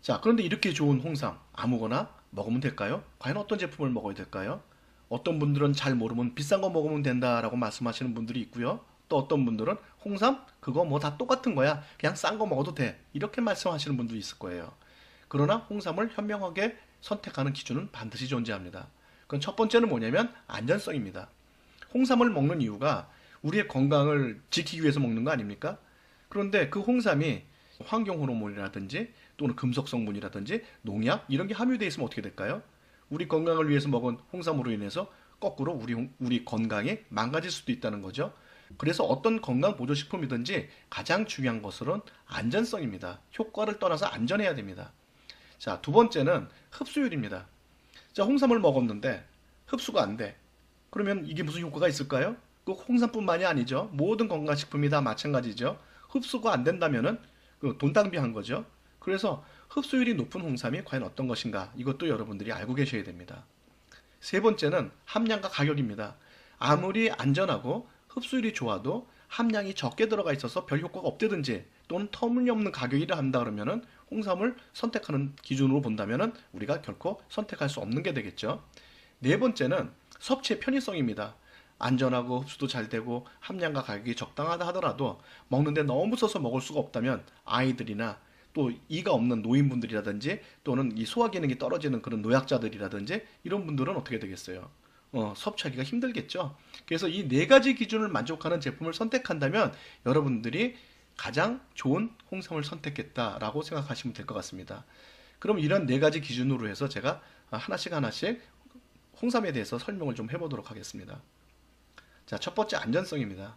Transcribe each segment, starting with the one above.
자, 그런데 이렇게 좋은 홍삼 아무거나 먹으면 될까요? 과연 어떤 제품을 먹어야 될까요? 어떤 분들은 잘 모르면 비싼 거 먹으면 된다라고 말씀하시는 분들이 있고요. 또 어떤 분들은 홍삼 그거 뭐 다 똑같은 거야. 그냥 싼 거 먹어도 돼. 이렇게 말씀하시는 분도 있을 거예요. 그러나 홍삼을 현명하게 선택하는 기준은 반드시 존재합니다. 그건 첫 번째는 뭐냐면 안전성입니다. 홍삼을 먹는 이유가 우리의 건강을 지키기 위해서 먹는 거 아닙니까? 그런데 그 홍삼이 환경 호르몬이라든지 또는 금속 성분이라든지 농약 이런 게 함유되어 있으면 어떻게 될까요? 우리 건강을 위해서 먹은 홍삼으로 인해서 거꾸로 우리 건강이 망가질 수도 있다는 거죠. 그래서 어떤 건강 보조식품이든지 가장 중요한 것은 안전성입니다. 효과를 떠나서 안전해야 됩니다. 자, 두 번째는 흡수율입니다. 자, 홍삼을 먹었는데 흡수가 안 돼. 그러면 이게 무슨 효과가 있을까요? 그 홍삼뿐만이 아니죠. 모든 건강식품이 다 마찬가지죠. 흡수가 안 된다면은 그돈 낭비한 거죠. 그래서 흡수율이 높은 홍삼이 과연 어떤 것인가? 이것도 여러분들이 알고 계셔야 됩니다. 세 번째는 함량과 가격입니다. 아무리 안전하고 흡수율이 좋아도 함량이 적게 들어가 있어서 별 효과가 없다든지 또는 터무니없는 가격이라 한다 그러면은 홍삼을 선택하는 기준으로 본다면은 우리가 결코 선택할 수 없는 게 되겠죠. 네 번째는 섭취의 편의성입니다. 안전하고 흡수도 잘 되고 함량과 가격이 적당하다 하더라도 먹는데 너무 써서 먹을 수가 없다면 아이들이나 또 이가 없는 노인분들이라든지 또는 이 소화 기능이 떨어지는 그런 노약자들이라든지 이런 분들은 어떻게 되겠어요? 섭취하기가 힘들겠죠. 그래서 이 네 가지 기준을 만족하는 제품을 선택한다면 여러분들이 가장 좋은 홍삼을 선택했다라고 생각하시면 될 것 같습니다. 그럼 이런 네 가지 기준으로 해서 제가 하나씩 하나씩 홍삼에 대해서 설명을 좀 해보도록 하겠습니다. 자, 첫 번째 안전성입니다.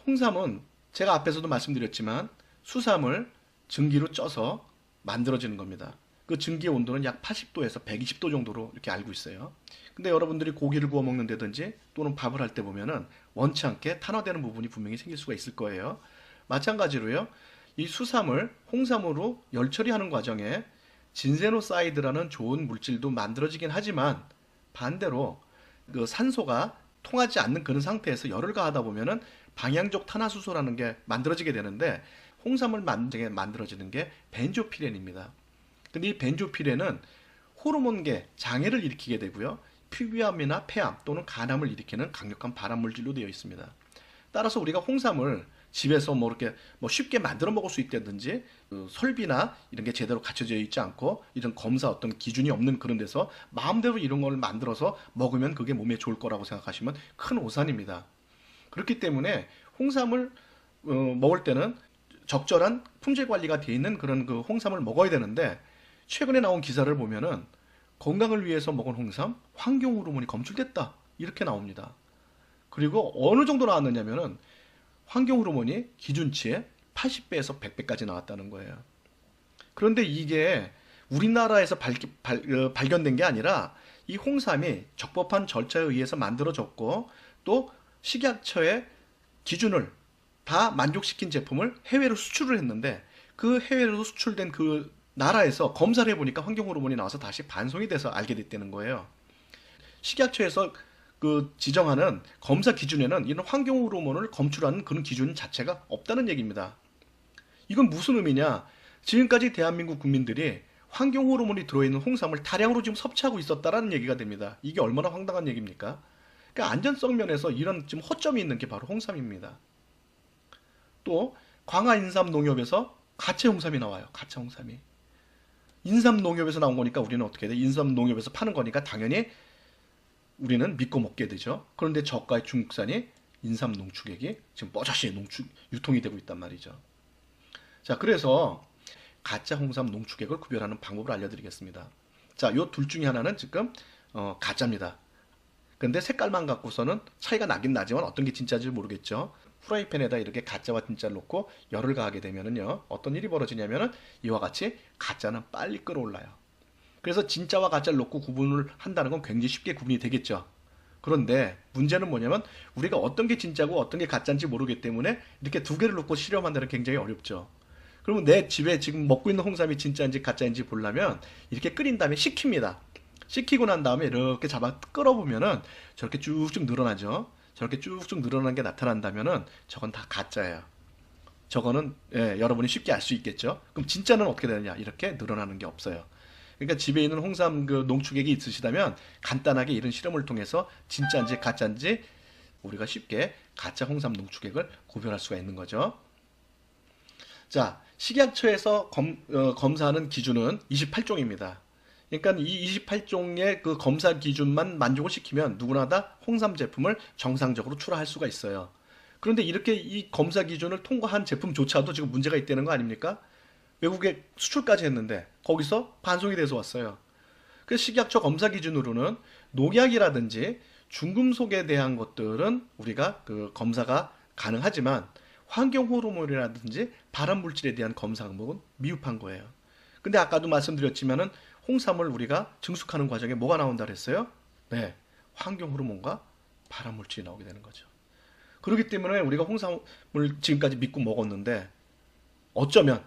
홍삼은 제가 앞에서도 말씀드렸지만 수삼을 증기로 쪄서 만들어지는 겁니다. 그 증기의 온도는 약 80도에서 120도 정도로 이렇게 알고 있어요. 근데 여러분들이 고기를 구워 먹는다든지 또는 밥을 할 때 보면은 원치 않게 탄화되는 부분이 분명히 생길 수가 있을 거예요. 마찬가지로요. 이 수삼을 홍삼으로 열 처리하는 과정에 진세노사이드라는 좋은 물질도 만들어지긴 하지만 반대로 그 산소가 통하지 않는 그런 상태에서 열을 가하다 보면은 방향적 탄화수소라는 게 만들어지게 되는데 홍삼을 만들어지는 게 벤조피렌입니다. 근데 이 벤조피렌은 호르몬계 장애를 일으키게 되고요. 피부암이나 폐암 또는 간암을 일으키는 강력한 발암물질로 되어 있습니다. 따라서 우리가 홍삼을 집에서 뭐 이렇게 뭐 쉽게 만들어 먹을 수 있다든지 설비나 이런 게 제대로 갖춰져 있지 않고 이런 검사 어떤 기준이 없는 그런 데서 마음대로 이런 걸 만들어서 먹으면 그게 몸에 좋을 거라고 생각하시면 큰 오산입니다. 그렇기 때문에 홍삼을 먹을 때는 적절한 품질 관리가 되어 있는 그런 그 홍삼을 먹어야 되는데 최근에 나온 기사를 보면은 건강을 위해서 먹은 홍삼 환경 호르몬이 검출됐다 이렇게 나옵니다. 그리고 어느 정도 나왔느냐면은 환경 호르몬이 기준치의 80배에서 100배까지 나왔다는 거예요. 그런데 이게 우리나라에서 발견된 게 아니라 이 홍삼이 적법한 절차에 의해서 만들어졌고 또 식약처의 기준을 다 만족시킨 제품을 해외로 수출을 했는데 그 해외로 수출된 그 나라에서 검사를 해보니까 환경 호르몬이 나와서 다시 반송이 돼서 알게 됐다는 거예요. 식약처에서 그 지정하는 검사 기준에는 이런 환경 호르몬을 검출하는 그런 기준 자체가 없다는 얘기입니다. 이건 무슨 의미냐? 지금까지 대한민국 국민들이 환경 호르몬이 들어있는 홍삼을 다량으로 지금 섭취하고 있었다라는 얘기가 됩니다. 이게 얼마나 황당한 얘기입니까? 그러니까 안전성 면에서 이런 지금 허점이 있는 게 바로 홍삼입니다. 또 광화 인삼 농협에서 가채 홍삼이 나와요. 가채 홍삼이. 인삼 농협에서 나온 거니까 우리는 어떻게 돼? 인삼 농협에서 파는 거니까 당연히 우리는 믿고 먹게 되죠. 그런데 저가의 중국산이 인삼 농축액이 지금 뻐젓이 유통이 되고 있단 말이죠. 자, 그래서 가짜 홍삼 농축액을 구별하는 방법을 알려드리겠습니다. 자, 요 둘 중에 하나는 지금 가짜입니다. 근데 색깔만 갖고서는 차이가 나긴 나지만 어떤 게 진짜인지 모르겠죠. 후라이팬에다 이렇게 가짜와 진짜를 놓고 열을 가하게 되면은요, 어떤 일이 벌어지냐면은 이와 같이 가짜는 빨리 끓어올라요. 그래서 진짜와 가짜를 놓고 구분을 한다는 건 굉장히 쉽게 구분이 되겠죠. 그런데 문제는 뭐냐면 우리가 어떤 게 진짜고 어떤 게 가짜인지 모르기 때문에 이렇게 두 개를 놓고 실험한다는 게 굉장히 어렵죠. 그러면 내 집에 지금 먹고 있는 홍삼이 진짜인지 가짜인지 보려면 이렇게 끓인 다음에 식힙니다. 식히고 난 다음에 이렇게 잡아 끓어보면은 저렇게 쭉쭉 늘어나죠. 저렇게 쭉쭉 늘어나는 게 나타난다면은 저건 다 가짜예요. 저거는 여러분이 쉽게 알 수 있겠죠. 그럼 진짜는 어떻게 되느냐? 이렇게 늘어나는 게 없어요. 그러니까 집에 있는 홍삼 그 농축액이 있으시다면 간단하게 이런 실험을 통해서 진짜인지 가짜인지 우리가 쉽게 가짜 홍삼 농축액을 구별할 수가 있는 거죠. 자, 식약처에서 검사하는 기준은 28종입니다. 그러니까 이 28종의 그 검사 기준만 만족을 시키면 누구나 다 홍삼 제품을 정상적으로 출하할 수가 있어요. 그런데 이렇게 이 검사 기준을 통과한 제품조차도 지금 문제가 있다는 거 아닙니까? 외국에 수출까지 했는데 거기서 반송이 돼서 왔어요. 그래서 식약처 검사 기준으로는 농약이라든지 중금속에 대한 것들은 우리가 그 검사가 가능하지만 환경 호르몬이라든지 발암 물질에 대한 검사 항목은 미흡한 거예요. 근데 아까도 말씀드렸지만은 홍삼을 우리가 증숙하는 과정에 뭐가 나온다 그랬어요? 네, 환경 호르몬과 발암 물질이 나오게 되는 거죠. 그렇기 때문에 우리가 홍삼을 지금까지 믿고 먹었는데 어쩌면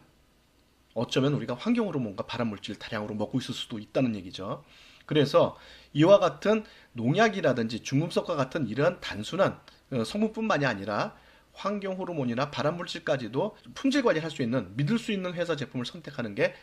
우리가 환경 호르몬과 발암 물질 다량으로 먹고 있을 수도 있다는 얘기죠. 그래서 이와 같은 농약이라든지 중금속과 같은 이러한 단순한 성분뿐만이 아니라 환경 호르몬이나 발암 물질까지도 품질 관리할 수 있는 믿을 수 있는 회사 제품을 선택하는 게